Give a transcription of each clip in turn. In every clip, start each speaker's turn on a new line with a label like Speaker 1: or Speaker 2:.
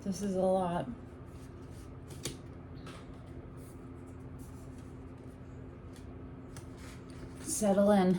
Speaker 1: This is a lot. Settle in.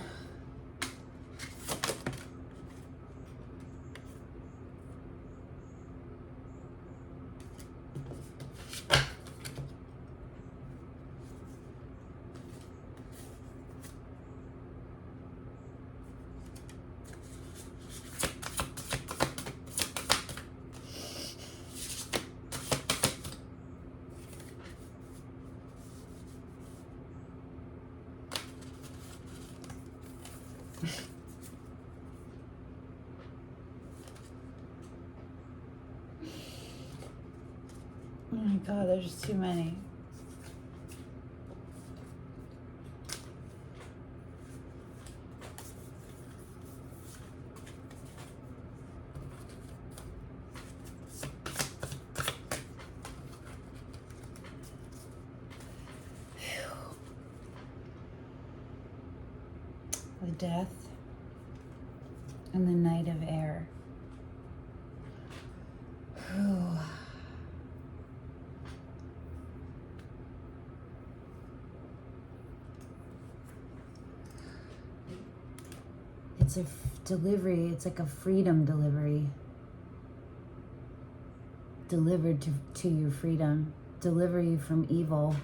Speaker 1: Oh my God, there's too many. The death and the night of air. Whew. It's a delivery. It's like a freedom delivery. Delivered to your freedom. Deliver you from evil.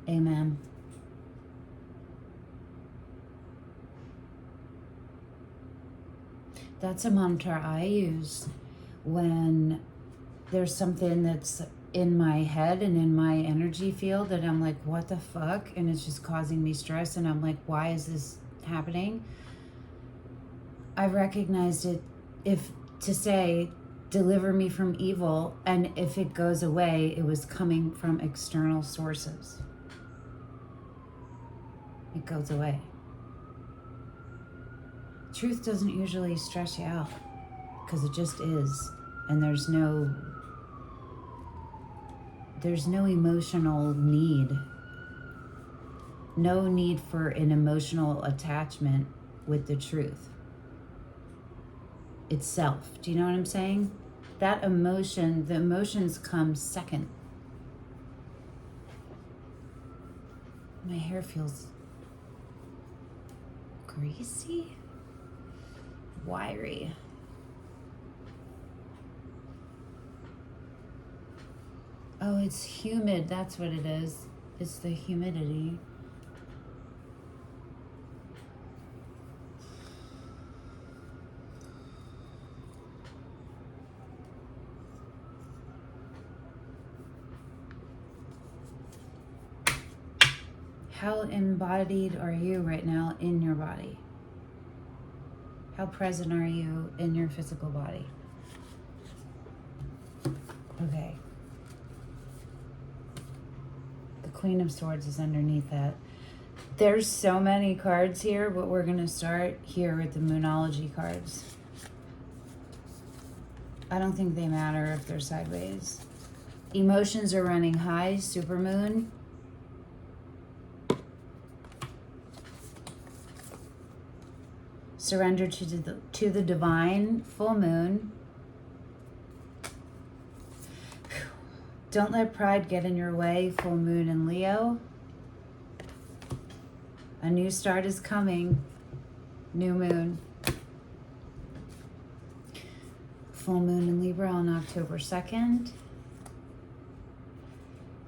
Speaker 1: Amen. That's a mantra I use when there's something that's in my head and in my energy field that I'm like, what the fuck? And it's just causing me stress. And I'm like, why is this happening? I've recognized it if to say, deliver me from evil. And if it goes away, it was coming from external sources. It goes away. Truth doesn't usually stress you out because it just is. And there's no emotional need. No need for an emotional attachment with the truth itself. Do you know what I'm saying? That emotion, the emotions come second. My hair feels greasy, wiry. Oh, it's humid. That's what it is. It's the humidity. How embodied are you right now in your body? How present are you in your physical body? Okay. The Queen of Swords is underneath that. There's so many cards here, but we're going to start here with the Moonology cards. I don't think they matter if they're sideways. Emotions are running high, supermoon. Surrender to the divine, full moon. Don't let pride get in your way, full moon in Leo. A new start is coming, new moon. Full moon in Libra on October 2nd.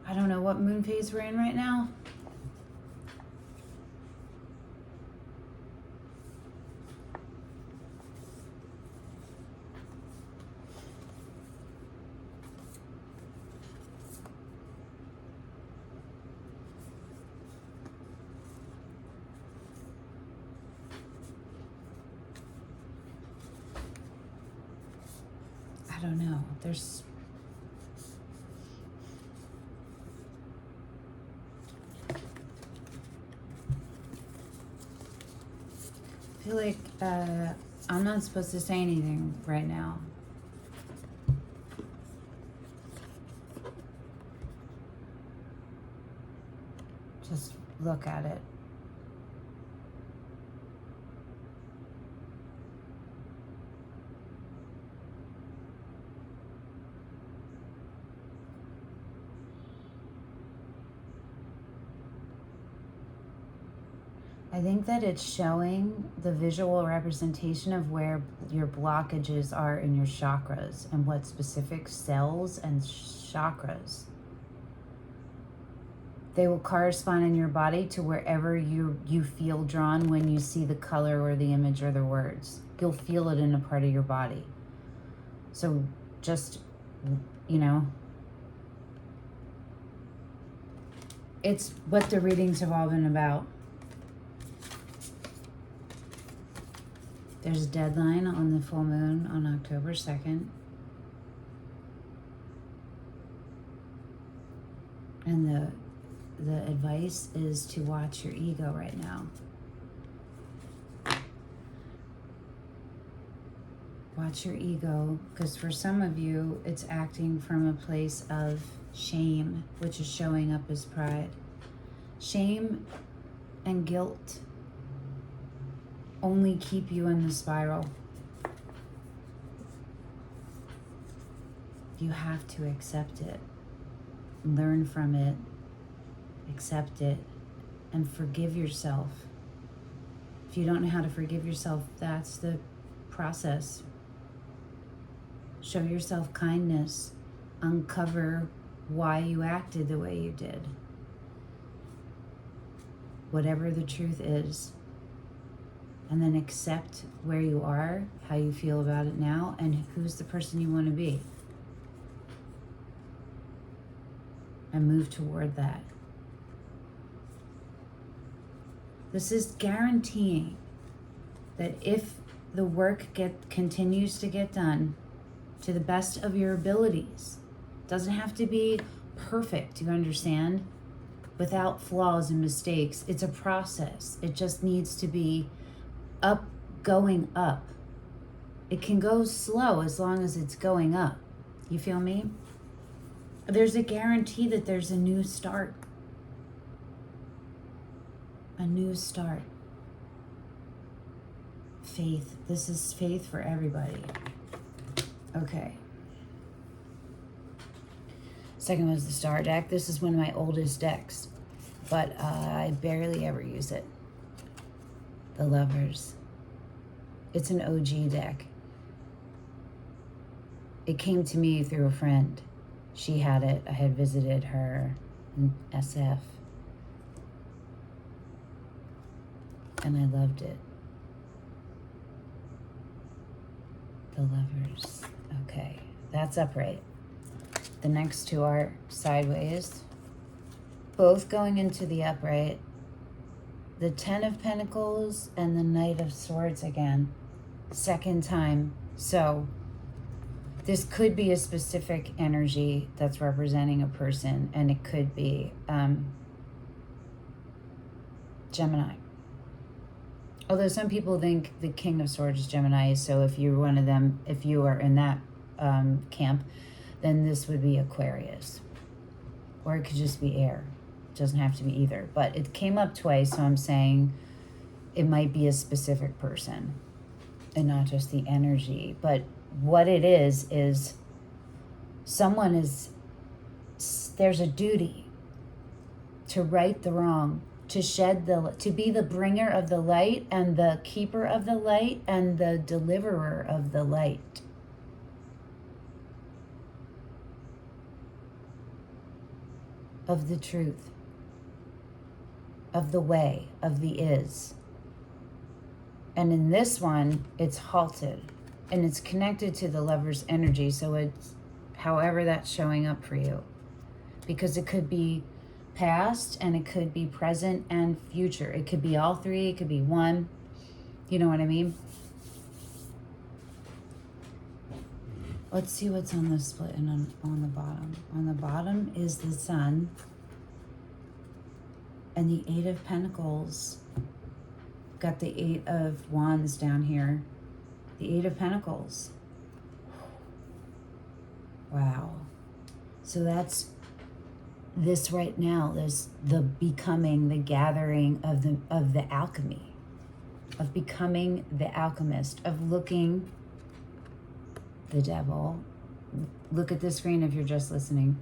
Speaker 1: I don't know what moon phase we're in right now. I don't know. There's I feel like I'm not supposed to say anything right now. Just look at it. I think that it's showing the visual representation of where your blockages are in your chakras and what specific cells and chakras. They will correspond in your body to wherever you feel drawn when you see the color or the image or the words. You'll feel it in a part of your body. So just, you know, it's what the readings have all been about. There's a deadline on the full moon on October 2nd. And the advice is to watch your ego right now. Watch your ego, because for some of you, it's acting from a place of shame, which is showing up as pride. Shame and guilt only keep you in the spiral. You have to accept it, learn from it, accept it, and forgive yourself. If you don't know how to forgive yourself, that's the process. Show yourself kindness. Uncover why you acted the way you did. Whatever the truth is. And then accept where you are, how you feel about it now, and who's the person you want to be. And move toward that. This is guaranteeing that if the work continues to get done to the best of your abilities, doesn't have to be perfect, you understand? Without flaws and mistakes. It's a process. It just needs to be going up. It can go slow as long as it's going up. You feel me? There's a guarantee that there's a new start. A new start. Faith. This is faith for everybody. Okay. Second was the Star deck. This is one of my oldest decks, but I barely ever use it. The Lovers. It's an OG deck. It came to me through a friend. She had it. I had visited her in SF. And I loved it. The Lovers. Okay, that's upright. The next two are sideways. Both going into the upright. the Ten of Pentacles and the Knight of Swords again. Second time. So this could be a specific energy that's representing a person, and it could be Gemini. Although some people think the King of Swords is Gemini, so if you're one of them, if you are in that camp, then this would be Aquarius. Or it could just be air. It doesn't have to be either. But it came up twice, so I'm saying it might be a specific person and not just the energy. But what it is someone is, there's a duty to right the wrong, to be the bringer of the light and the keeper of the light and the deliverer of the light. Of the truth, of the way, of the is. And in this one, it's halted, and it's connected to the Lover's energy, so it's however that's showing up for you. Because it could be past, and it could be present and future. It could be all three, it could be one. You know what I mean? Let's see what's on the split and on the bottom. On the bottom is the Sun and the Eight of Pentacles. Got the Eight of Wands down here. The Eight of Pentacles. Wow. So that's this right now. There's the becoming, the gathering of the alchemy, of becoming the alchemist, of looking the devil. Look at the screen if you're just listening.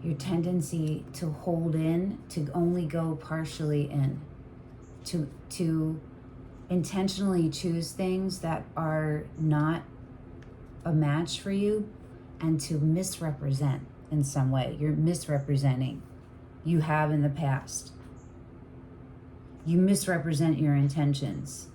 Speaker 1: Your tendency to hold in, to only go partially in, to intentionally choose things that are not a match for you, and to misrepresent in some way. You're misrepresenting. You have in the past. You misrepresent your intentions.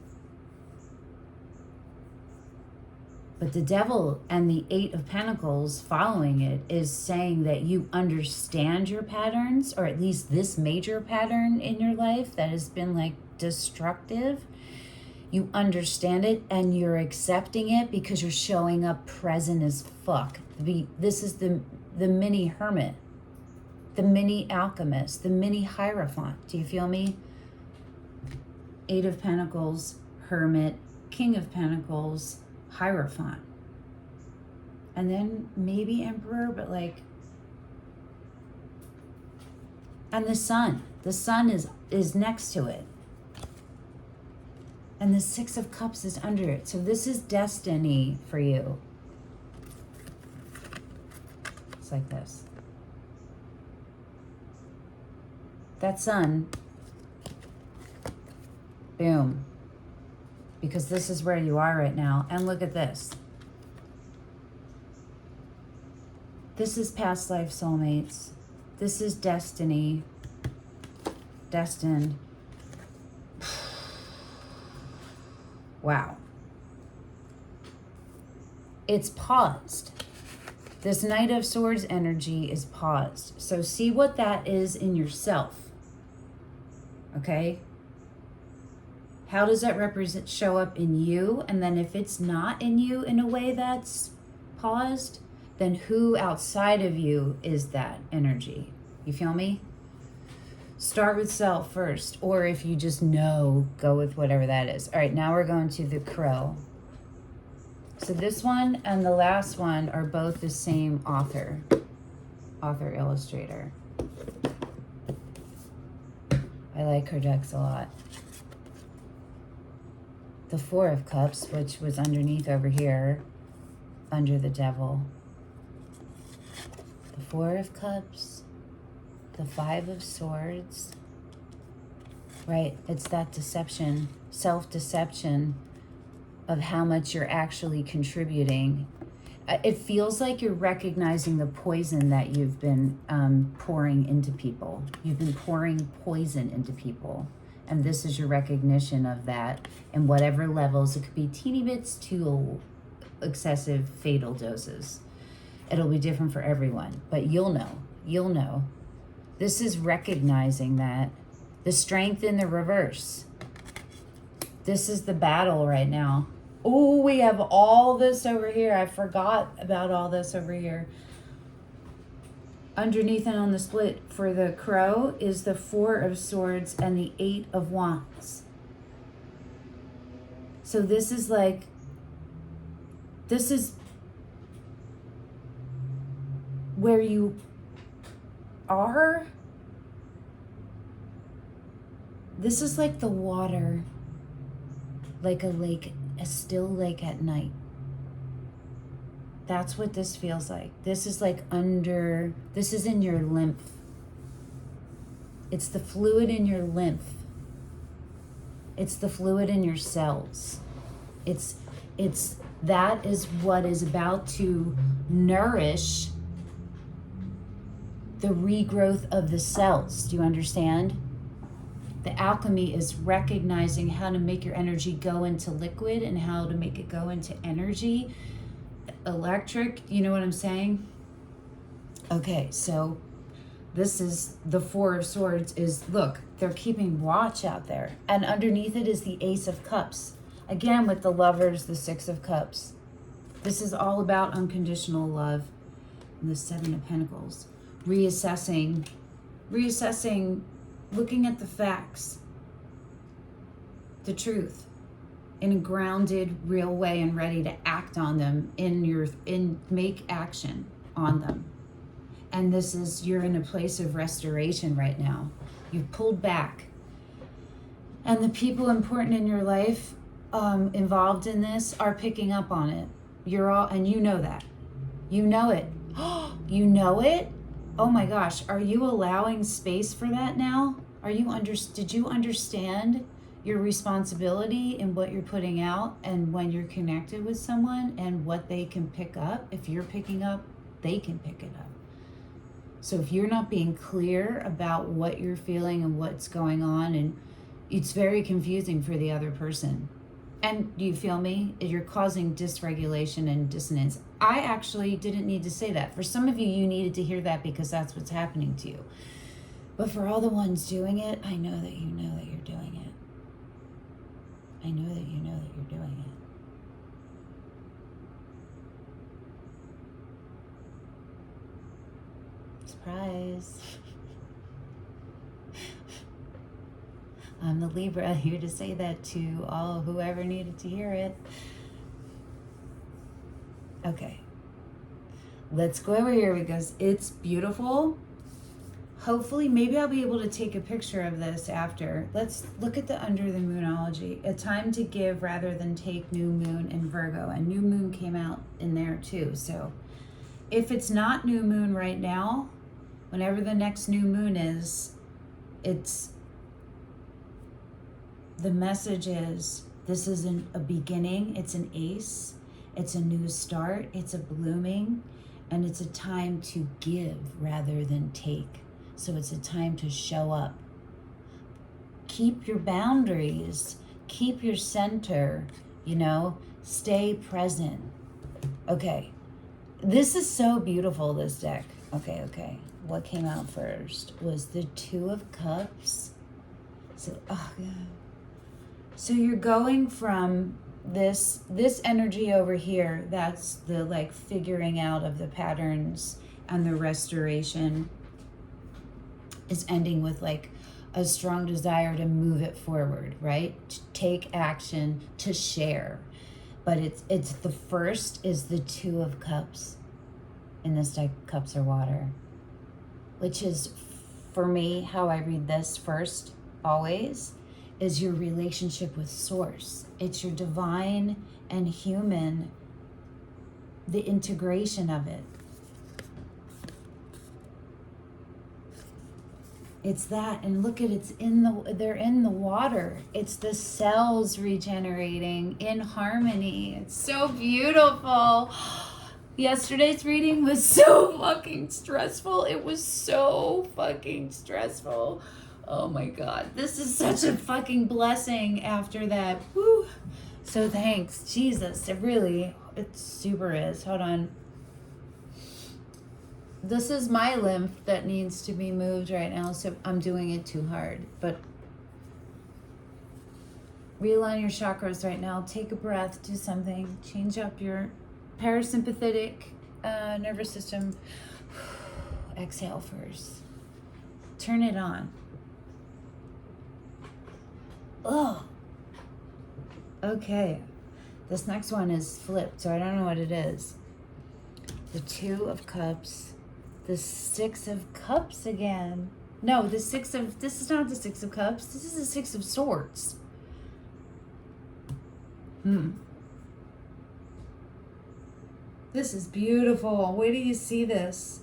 Speaker 1: But the devil and the Eight of Pentacles following it is saying that you understand your patterns, or at least this major pattern in your life that has been like destructive. You understand it and you're accepting it because you're showing up present as fuck. This is the mini hermit, the mini alchemist, the mini hierophant. Do you feel me? Eight of Pentacles, Hermit, King of Pentacles, Hierophant. And then maybe Emperor, but like, and the Sun. The Sun is next to it. And the Six of Cups is under it. So this is destiny for you. It's like this. That Sun, boom. Because this is where you are right now. And look at this. This is past life soulmates. This is destiny. Destined. Wow. It's paused. This Knight of Swords energy is paused. So see what that is in yourself. Okay? How does that show up in you? And then if it's not in you in a way that's paused, then who outside of you is that energy? You feel me? Start with self first. Or if you just know, go with whatever that is. All right, now we're going to the Crow. So this one and the last one are both the same author illustrator. I like her decks a lot. The Four of Cups, which was underneath over here, under the Devil. The Four of Cups, the Five of Swords. Right, it's that deception, self-deception of how much you're actually contributing. It feels like you're recognizing the poison that you've been pouring into people. You've been pouring poison into people. And this is your recognition of that in whatever levels. It could be teeny bits to excessive fatal doses. It'll be different for everyone, but you'll know. You'll know. This is recognizing that. The strength in the reverse. This is the battle right now. Oh, we have all this over here. I forgot about all this over here. Underneath and on the split for the crow is the 4 of Swords and the 8 of Wands. So this is like, this is where you are. This is like the water, like a lake, a still lake at night. That's what this feels like. This is like this is in your lymph. It's the fluid in your lymph. It's the fluid in your cells. That is what is about to nourish the regrowth of the cells. Do you understand? The alchemy is recognizing how to make your energy go into liquid and how to make it go into energy, electric. You know what I'm saying? Okay, so this is the 4 of Swords is, look, they're keeping watch out there. And underneath it is the Ace of Cups. Again, with the Lovers, the 6 of Cups. This is all about unconditional love. And the 7 of Pentacles. Reassessing, looking at the facts, the truth, in a grounded, real way, and ready to act on them make action on them. And this is, you're in a place of restoration right now. You've pulled back. And the people important in your life involved in this are picking up on it. And you know that. You know it. You know it? Oh my gosh, are you allowing space for that now? Did you understand your responsibility in what you're putting out and when you're connected with someone and what they can pick up? If you're picking up, they can pick it up. So if you're not being clear about what you're feeling and what's going on, and it's very confusing for the other person. And do you feel me? You're causing dysregulation and dissonance. I actually didn't need to say that. For some of you, you needed to hear that because that's what's happening to you. But for all the ones doing it, I know that you know that you're doing it. I know that you know that you're doing it. Surprise. I'm the Libra, here to say that to all whoever needed to hear it. Okay. Let's go over here because it's beautiful. Hopefully, maybe I'll be able to take a picture of this after. Let's look at the under the moonology. A time to give rather than take, new moon in Virgo. And new moon came out in there too. So if it's not new moon right now, whenever the next new moon is, the message is, this isn't a beginning, it's an ace, it's a new start, it's a blooming, and it's a time to give rather than take. So it's a time to show up. Keep your boundaries, keep your center, stay present. Okay, this is so beautiful, this deck. Okay. What came out first was the 2 of Cups. So, oh God. So you're going from this energy over here, that's the figuring out of the patterns and the restoration, is ending with a strong desire to move it forward, right? To take action, to share. But it's the first is the 2 of Cups. In this deck, cups are water. Which is, for me, how I read this first, always, is your relationship with Source. It's your divine and human, the integration of it. It's that, and look at they're in the water. It's the cells regenerating in harmony. It's so beautiful. Yesterday's reading was so fucking stressful. It was so fucking stressful. Oh my God, this is such a fucking blessing after that. Woo. So thanks, Jesus. It super is. Hold on. This is my lymph that needs to be moved right now, so I'm doing it too hard. But realign your chakras right now. Take a breath, do something. Change up your parasympathetic nervous system. Exhale first. Turn it on. Oh. Okay. This next one is flipped, so I don't know what it is. The 2 of Cups. The 6 of Cups again. No, this is not the 6 of Cups. This is the 6 of Swords. This is beautiful. Wait till you see this.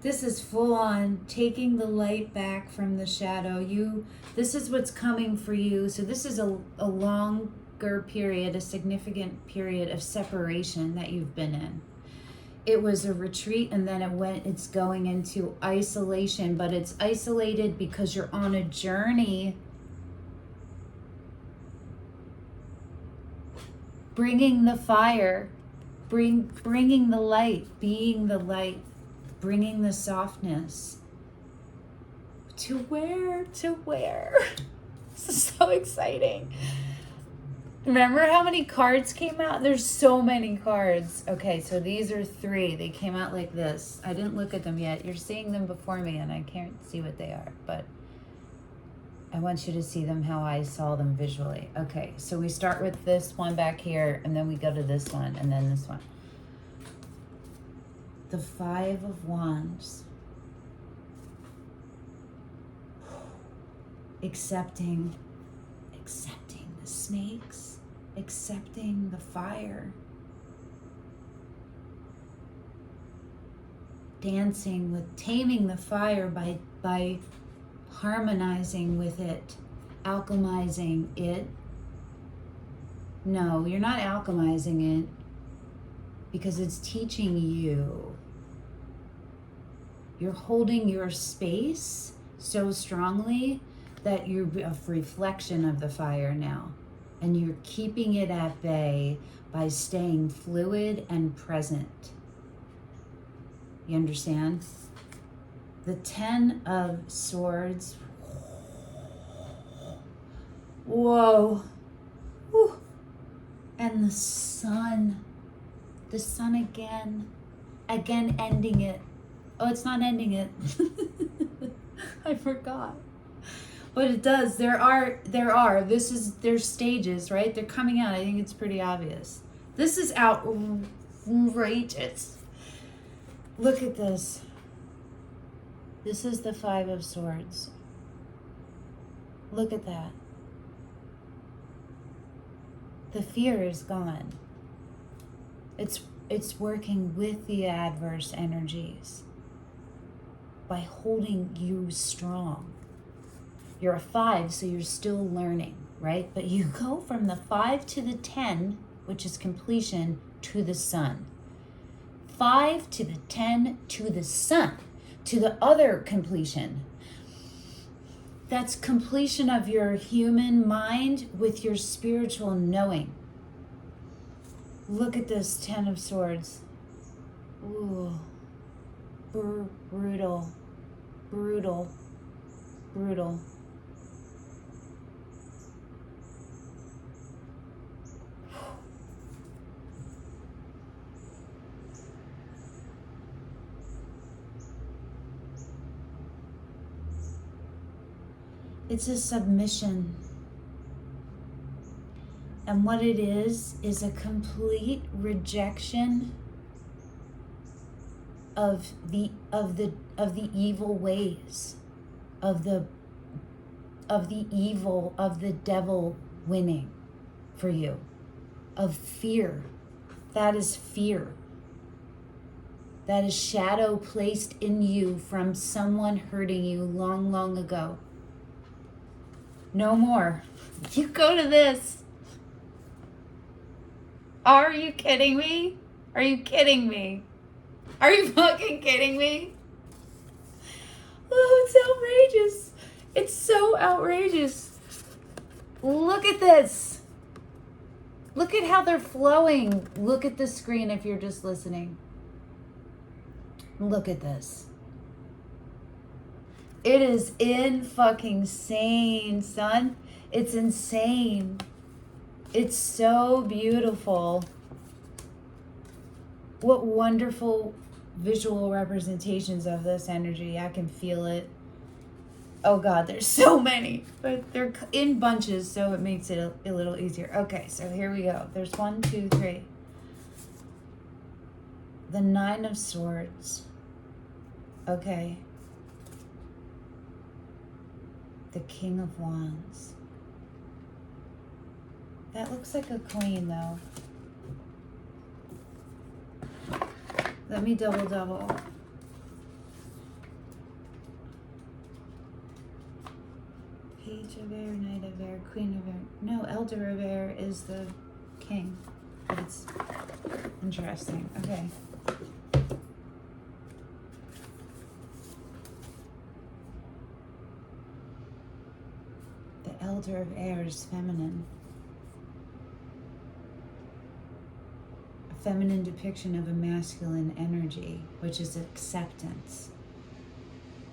Speaker 1: This is full on taking the light back from the shadow. This is what's coming for you. So this is a longer period, a significant period of separation that you've been in. It was a retreat, and then it's going into isolation, but it's isolated because you're on a journey bringing the fire, bringing the light, being the light, bringing the softness. To where? This is so exciting. Remember how many cards came out? There's so many cards. Okay, so these are 3. They came out like this. I didn't look at them yet. You're seeing them before me, and I can't see what they are, but I want you to see them how I saw them visually. Okay, so we start with this one back here, and then we go to this one, and then this one. The 5 of Wands. Accepting the snakes, accepting the fire. Dancing with, taming the fire by harmonizing with it, alchemizing it. No, you're not alchemizing it because it's teaching you. You're holding your space so strongly that you're a reflection of the fire now. And you're keeping it at bay by staying fluid and present. You understand? The 10 of Swords. Whoa. Whew. And the sun. The sun again. Again ending it. Oh, it's not ending it. I forgot. But it does. There's stages, right? They're coming out. I think it's pretty obvious. This is outrageous. Look at this. This is the 5 of Swords. Look at that. The fear is gone. It's working with the adverse energies by holding you strong. You're a 5, so you're still learning, right? But you go from the 5 to the 10, which is completion, to the sun. 5 to the 10 to the sun, to the other completion. That's completion of your human mind with your spiritual knowing. Look at this 10 of Swords. Ooh, brutal, brutal, brutal. It's a submission. And what it is a complete rejection of the evil ways, of the evil, of the devil winning for you, of fear. That is fear. That is shadow placed in you from someone hurting you long, long ago. No more. You go to this. Are you kidding me? Are you kidding me? Are you fucking kidding me? Oh, it's outrageous. It's so outrageous. Look at this. Look at how they're flowing. Look at the screen if you're just listening. Look at this. It is fucking insane, son. It's insane. It's so beautiful. What wonderful visual representations of this energy. I can feel it. Oh God, there's so many, but they're in bunches, so it makes it a little easier. Okay, so here we go. There's 1, 2, 3. The 9 of Swords. Okay. The King of Wands. That looks like a queen, though. Let me double. Page of Air, Knight of Air, Queen of Air. No, Elder of Air is the king. But it's interesting. Okay. The Elder of Air is feminine. A feminine depiction of a masculine energy, which is acceptance.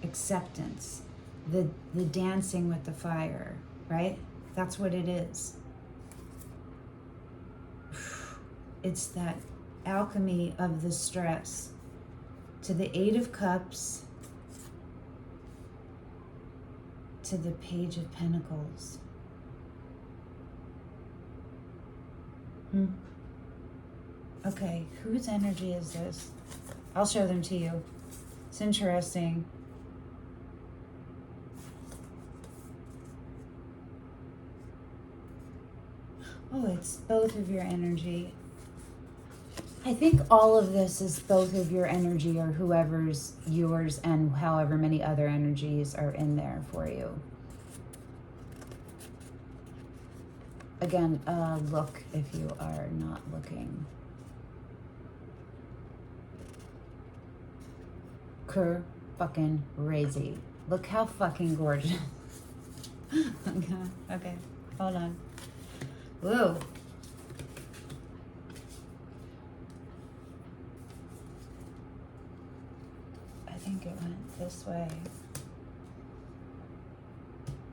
Speaker 1: Acceptance. The dancing with the fire, right? That's what it is. It's that alchemy of the stress. To the 8 of Cups, to the Page of Pentacles. Okay, whose energy is this? I'll show them to you. It's interesting. Oh, it's both of your energy. I think all of this is both of your energy or whoever's yours and however many other energies are in there for you. Again, look if you are not looking. Fucking crazy. Look how fucking gorgeous. Okay, hold on. Whoa. I think it went this way.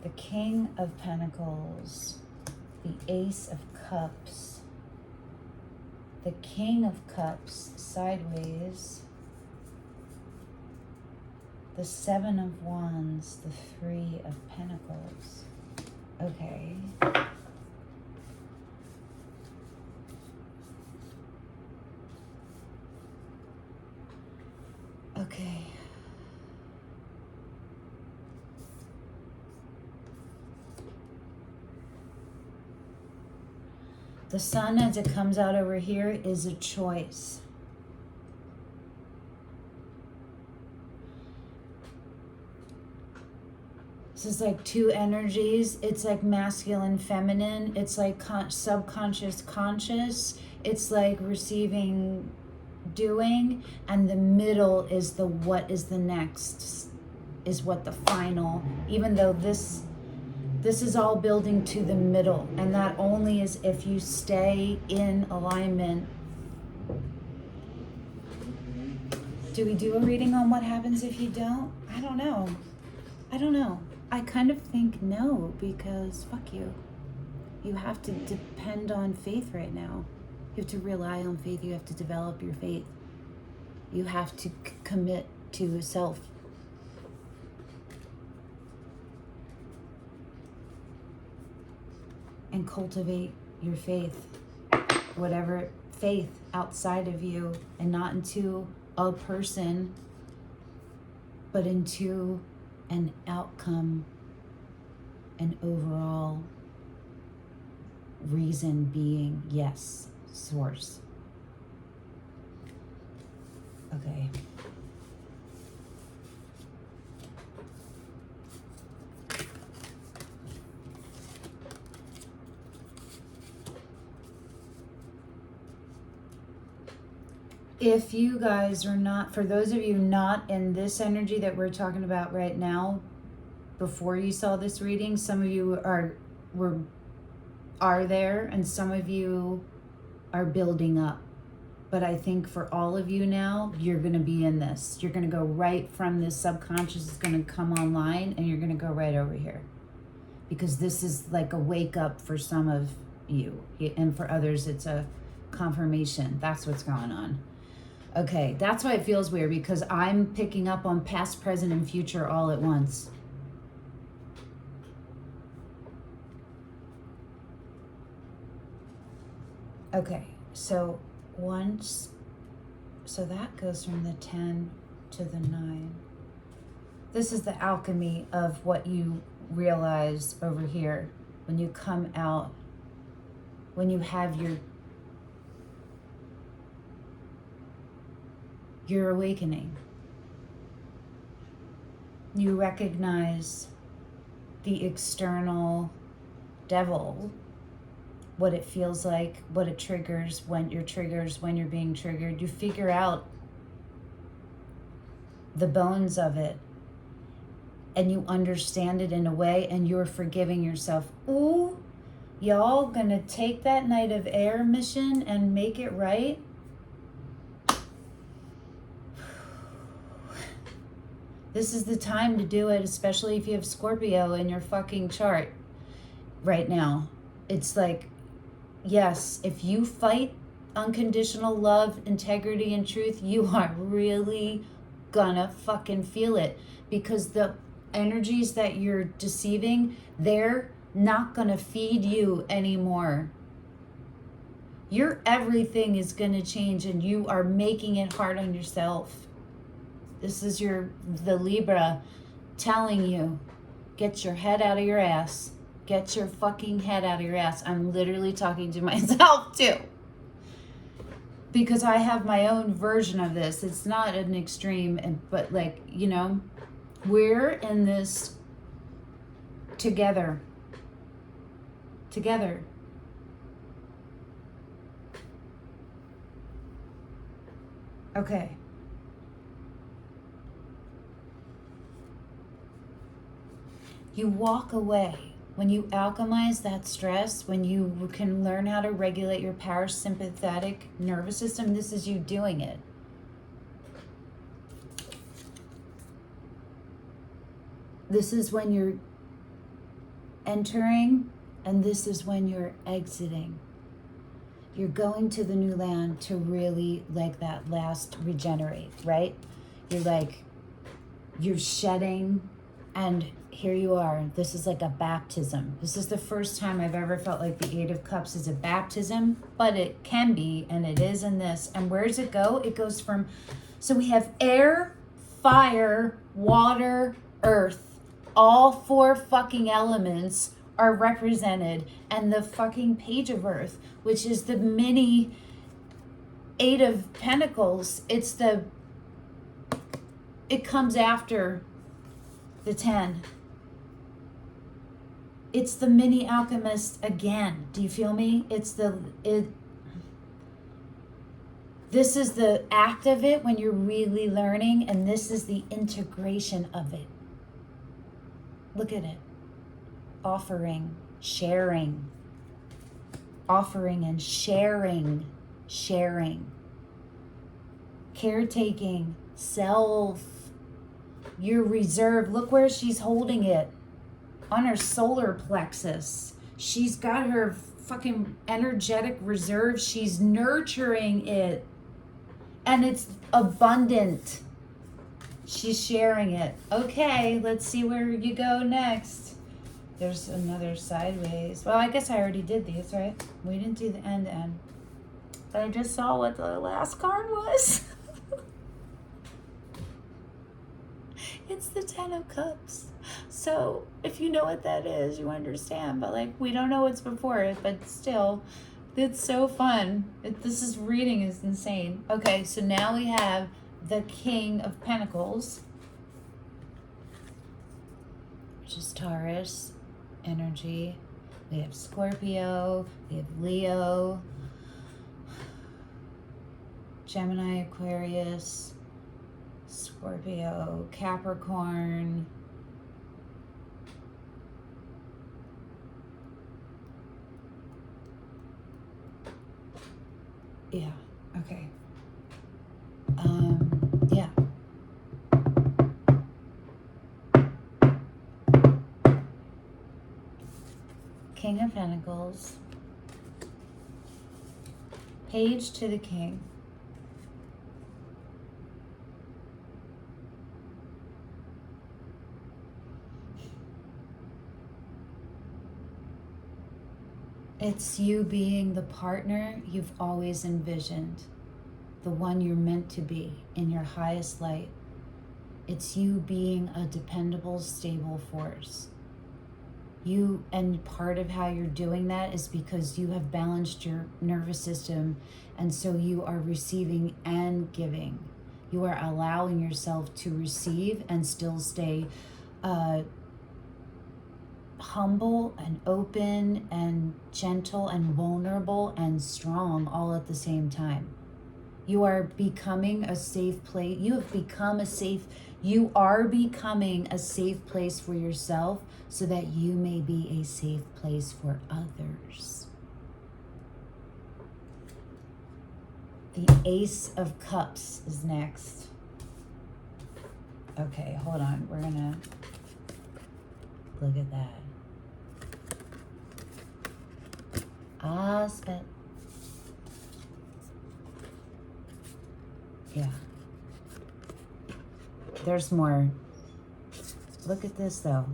Speaker 1: The King of Pentacles, the Ace of Cups, the King of Cups sideways, the 7 of Wands, the 3 of Pentacles. Okay. Okay. The Sun, as it comes out over here, is a choice. This is like two energies. It's like masculine, feminine. It's like subconscious, conscious. It's like receiving, doing, and the middle is the what is the next, is what the final, even though this is all building to the middle, and that only is if you stay in alignment. Do we do a reading on what happens if you don't? I don't know. I kind of think no, because fuck you. You have to depend on faith right now. You have to rely on faith. You have to develop your faith. You have to commit to self. And cultivate your faith. Whatever faith outside of you, and not into a person, but into an outcome, an overall reason being, yes, source. Okay. If you guys are not, for those of you not in this energy that we're talking about right now, before you saw this reading, some of you were are there, and some of you are building up. But I think for all of you now, you're going to be in this. You're going to go right from this subconscious is going to come online, and you're going to go right over here. Because this is like a wake up for some of you. And for others, it's a confirmation. That's what's going on. Okay, that's why it feels weird, because I'm picking up on past, present, and future all at once. Okay, so that goes from the 10 to the 9. This is the alchemy of what you realize over here when you come out, when you have your awakening. You recognize the external devil, what it feels like, what it triggers, when you're being triggered. You figure out the bones of it, and you understand it in a way, and you're forgiving yourself. Ooh, y'all gonna take that Night of Air mission and make it right? This is the time to do it, especially if you have Scorpio in your fucking chart right now. It's like, yes, if you fight unconditional love, integrity, and truth, you are really gonna fucking feel it, because the energies that you're deceiving, they're not gonna feed you anymore. Your everything is gonna change, and you are making it hard on yourself. This is the Libra telling you, get your head out of your ass. Get your fucking head out of your ass. I'm literally talking to myself too, because I have my own version of this. It's not an extreme, but like, you know, we're in this together. Okay. You walk away. When you alchemize that stress, when you can learn how to regulate your parasympathetic nervous system, this is you doing it. This is when you're entering, and this is when you're exiting. You're going to the new land to really, like that last regenerate, right? You're shedding, and here you are. This is like a baptism. This is the first time I've ever felt like the Eight of Cups is a baptism, but it can be, and it is in this. And where does it go? It goes from, so we have air, fire, water, earth. All 4 fucking elements are represented, and the fucking Page of Earth, which is the mini 8 of Pentacles. It comes after the 10. It's the mini alchemist again. Do you feel me? This is the act of it when you're really learning, and this is the integration of it. Look at it. Offering, sharing. Offering and sharing. Sharing. Caretaking. Self. Your reserve. Look where she's holding it. On her solar plexus. She's got her fucking energetic reserve. She's nurturing it. And it's abundant. She's sharing it. Okay, let's see where you go next. There's another sideways. Well, I guess I already did these, right? We didn't do the end. But I just saw what the last card was. It's the 10 of Cups. So if you know what that is, you understand. But like, we don't know what's before it, but still, it's so fun. This reading is insane. Okay, so now we have the King of Pentacles, which is Taurus energy. We have Scorpio, we have Leo, Gemini, Aquarius, Scorpio, Capricorn, Yeah, okay. Yeah. King of Pentacles. Page to the King. It's you being the partner you've always envisioned, the one you're meant to be in your highest light. It's you being a dependable, stable force. And part of how you're doing that is because you have balanced your nervous system, and so you are receiving and giving. You are allowing yourself to receive and still stay humble and open and gentle and vulnerable and strong all at the same time. You are becoming a safe place. You are becoming a safe place for yourself so that you may be a safe place for others. The Ace of Cups is next. Okay, hold on. We're gonna look at that. Spit. Yeah. There's more. Look at this though.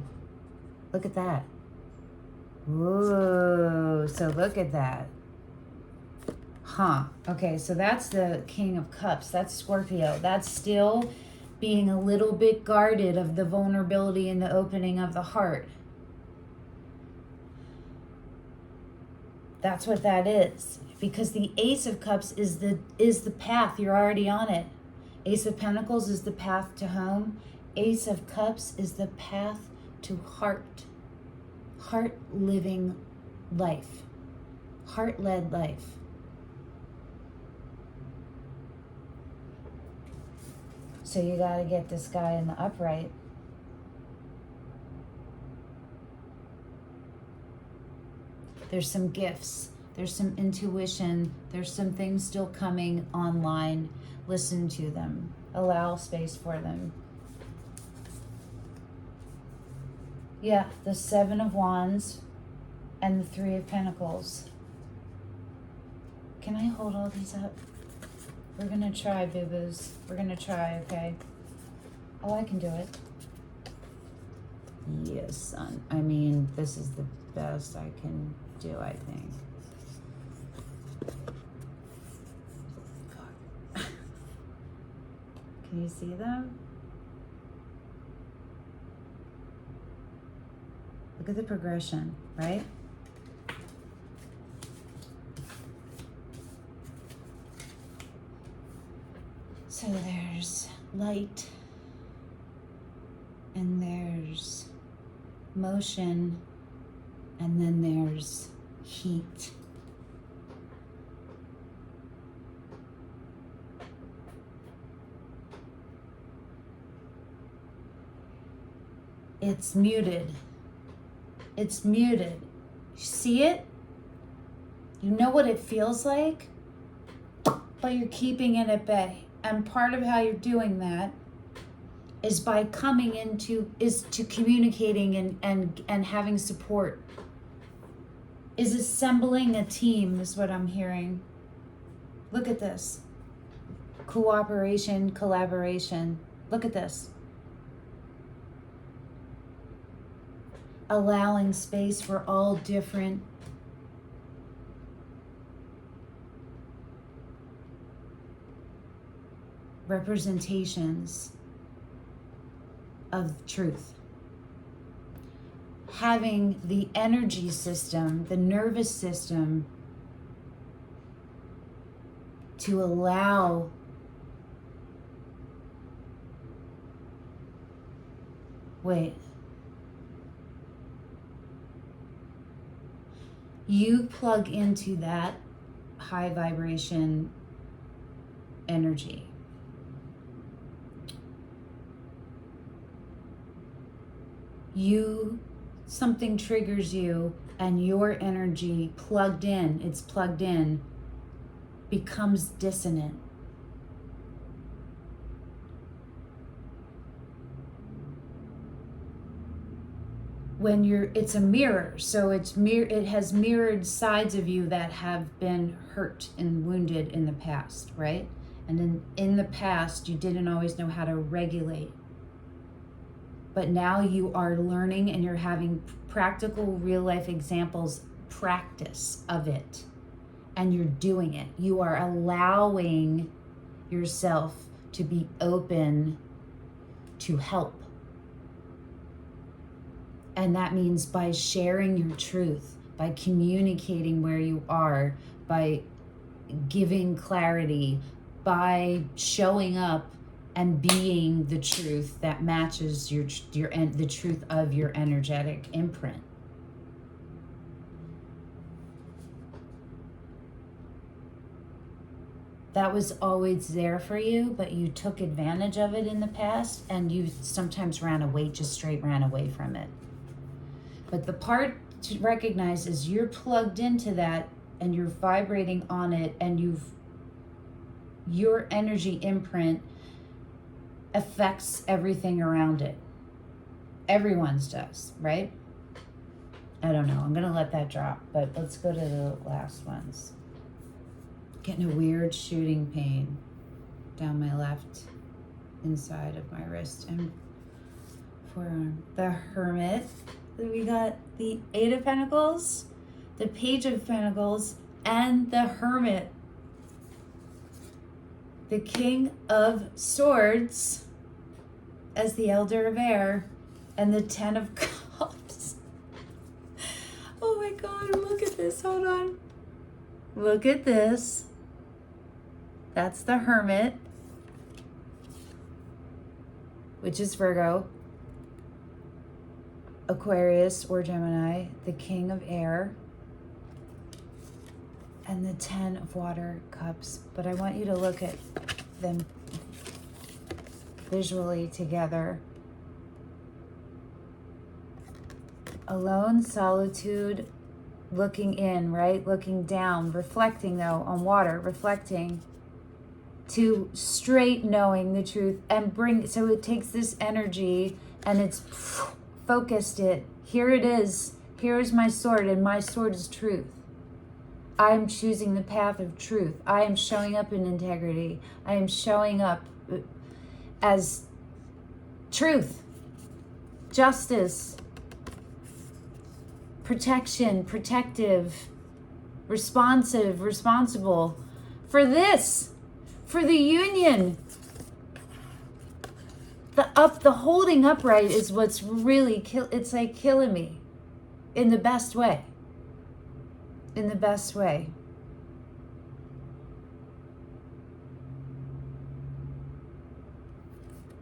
Speaker 1: Look at that. Ooh, so look at that. Huh. Okay, so that's the King of Cups. That's Scorpio. That's still being a little bit guarded of the vulnerability and the opening of the heart. That's what that is. Because the Ace of Cups is the path. You're already on it. Ace of Pentacles is the path to home. Ace of Cups is the path to heart. Heart-living life. Heart-led life. So you got to get this guy in the upright. There's some gifts. There's some intuition. There's some things still coming online. Listen to them. Allow space for them. Yeah, the Seven of Wands and the Three of Pentacles. Can I hold all these up? We're going to try, boo-boos. We're going to try, okay? Oh, I can do it. Yes, son. I mean, this is the best I can do, I think. Can you see them? Look at the progression, right? So there's light, and there's motion, and then there's heat. It's muted. It's muted. See it? You know what it feels like? But you're keeping it at bay. And part of how you're doing that is by to communicating and having support. Is assembling a team is what I'm hearing. Look at this. Cooperation, collaboration. Look at this. Allowing space for all different representations of truth. Having the energy system, the nervous system, to allow you plug into that high vibration energy. Something triggers you and your energy it's plugged in, becomes dissonant. When it's a mirror, so it has mirrored sides of you that have been hurt and wounded in the past, right? And in the past, you didn't always know how to regulate. But now you are learning and you're having practical real life examples, practice of it. And you're doing it. You are allowing yourself to be open to help. And that means by sharing your truth, by communicating where you are, by giving clarity, by showing up and being the truth that matches the truth of your energetic imprint. That was always there for you, but you took advantage of it in the past, and you sometimes ran away from it. But the part to recognize is you're plugged into that and you're vibrating on it, and your energy imprint affects everything around it. Everyone's does, right? I don't know. I'm going to let that drop, but let's go to the last ones. Getting a weird shooting pain down my left inside of my wrist and forearm. The Hermit. We got the Eight of Pentacles, the Page of Pentacles, and the Hermit. The King of Swords as the Elder of Air, and the Ten of Cups. Oh my God, look at this. Hold on. Look at this. That's the Hermit, which is Virgo, Aquarius or Gemini, the King of Air, and the 10 of Water Cups. But I want you to look at them visually together. Alone, solitude, looking in, right? Looking down, reflecting though on water, reflecting to straight knowing the truth and so it takes this energy and it's focused it. Here it is. Here is my sword, and my sword is truth. I am choosing the path of truth. I am showing up in integrity. I am showing up as truth, justice, protection, protective, responsive, responsible for this, for the union. The holding upright is what's really it's like killing me in the best way. In the best way.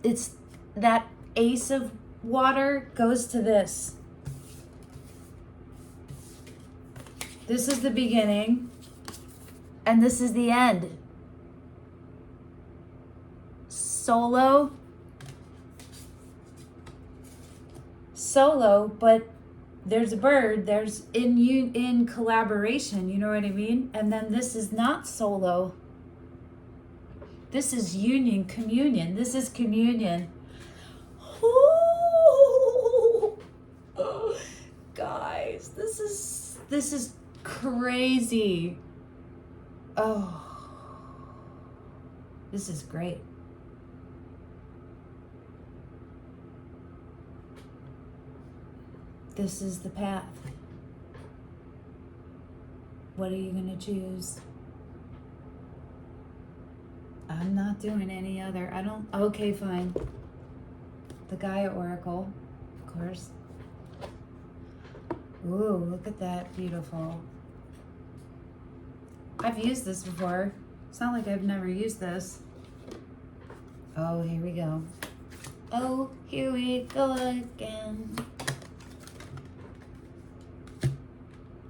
Speaker 1: It's that Ace of Water goes to this. This is the beginning, and this is the end. Solo, but there's a bird, there's in collaboration, you know what I mean? And then this is not solo. This is union, communion. This is communion. Ooh. Oh, guys, this is crazy. Oh, this is great. This is the path. What are you going to choose? I'm not doing any other. Okay, fine. The Gaia Oracle, of course. Ooh, look at that. Beautiful. I've used this before. It's not like I've never used this. Oh, here we go. Oh, here we go again.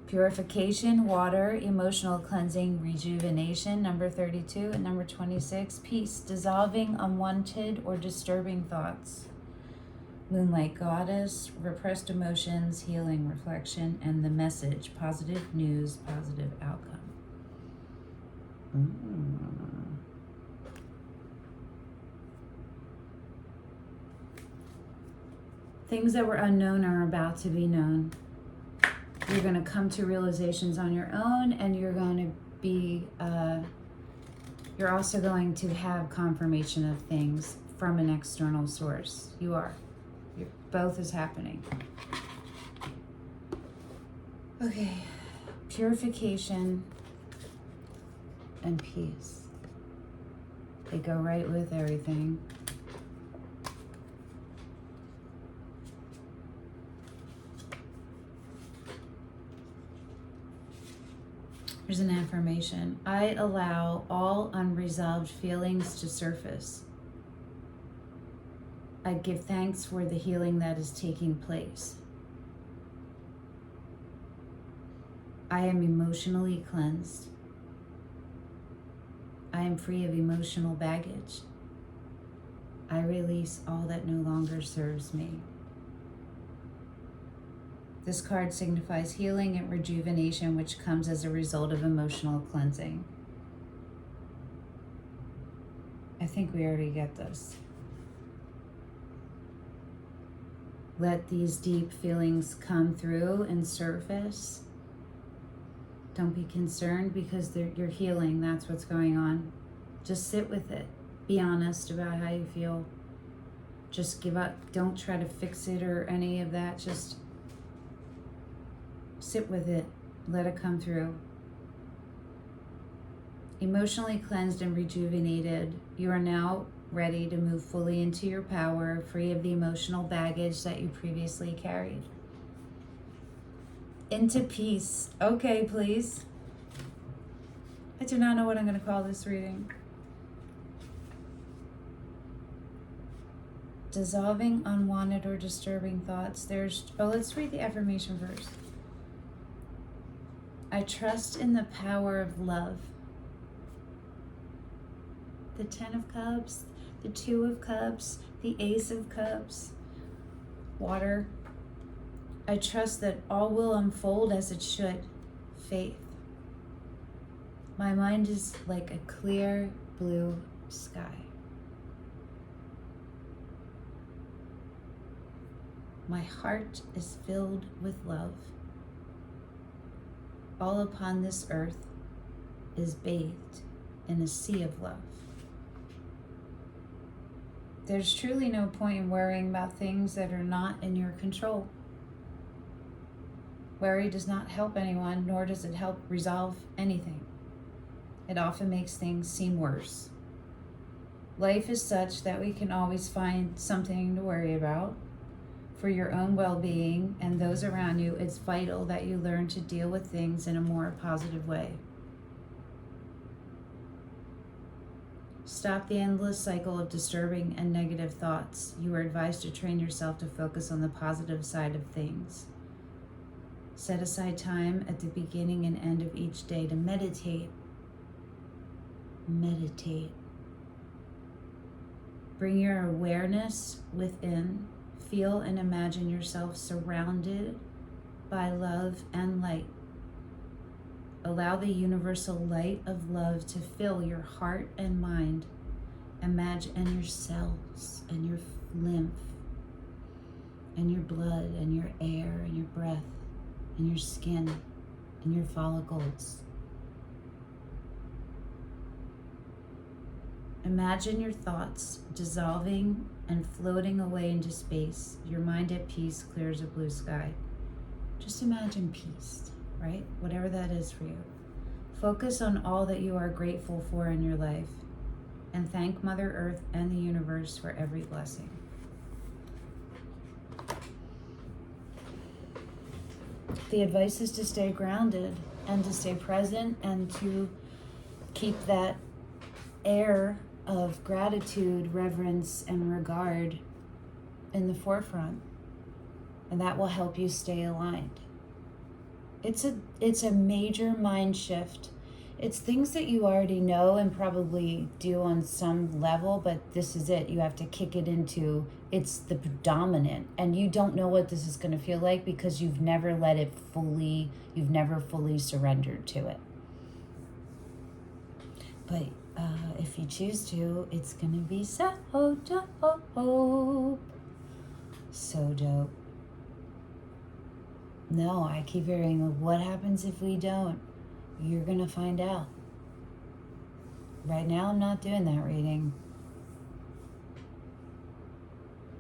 Speaker 1: Purification, water, emotional cleansing, rejuvenation, number 32, and number 26, peace, dissolving unwanted or disturbing thoughts. Moonlight Goddess, repressed emotions, healing, reflection, and the message, positive news, positive outcome. Things that were unknown are about to be known. You're going to come to realizations on your own, and you're going to be, you're also going to have confirmation of things from an external source. You are. Both is happening. Okay. Purification and peace. They go right with everything. Here's an affirmation. I allow all unresolved feelings to surface. I give thanks for the healing that is taking place. I am emotionally cleansed. I am free of emotional baggage. I release all that no longer serves me. This card signifies healing and rejuvenation, which comes as a result of emotional cleansing. I think we already get this. Let these deep feelings come through and surface. Don't be concerned because you're healing. That's what's going on. Just sit with it. Be honest about how you feel. Just give up. Don't try to fix it or any of that. Just sit with it. Let it come through. Emotionally cleansed and rejuvenated, you are now ready to move fully into your power, free of the emotional baggage that you previously carried. Into peace. Okay, please. I do not know what I'm going to call this reading. Dissolving unwanted or disturbing thoughts. Let's read the affirmation first. I trust in the power of love. The 10 of Cups, the 2 of Cups, the Ace of Cups, water. I trust that all will unfold as it should. Faith. My mind is like a clear blue sky. My heart is filled with love. All upon this earth is bathed in a sea of love. There's truly no point in worrying about things that are not in your control. Worry does not help anyone, nor does it help resolve anything. It often makes things seem worse. Life is such that we can always find something to worry about. For your own well-being and those around you, it's vital that you learn to deal with things in a more positive way. Stop the endless cycle of disturbing and negative thoughts. You are advised to train yourself to focus on the positive side of things. Set aside time at the beginning and end of each day to meditate. Meditate. Bring your awareness within. Feel and imagine yourself surrounded by love and light. Allow the universal light of love to fill your heart and mind. Imagine your cells and your lymph and your blood and your air and your breath and your skin and your follicles. Imagine your thoughts dissolving and floating away into space. Your mind at peace clears a blue sky. Just imagine peace, right? Whatever that is for you. Focus on all that you are grateful for in your life and thank Mother Earth and the universe for every blessing. The advice is to stay grounded and to stay present and to keep that air of gratitude, reverence, and regard in the forefront. And that will help you stay aligned. It's a major mind shift. It's things that you already know and probably do on some level, but this is it. You have to kick it into, it's the predominant. And you don't know what this is going to feel like because you've never fully surrendered to it. But if you choose to, it's going to be so dope. So dope. No, I keep hearing, what happens if we don't? You're going to find out. Right now, I'm not doing that reading.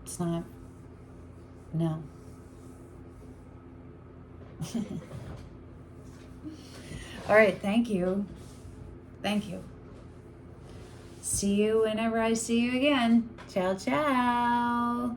Speaker 1: It's not. No. All right, thank you. Thank you. See you whenever I see you again. Ciao, ciao.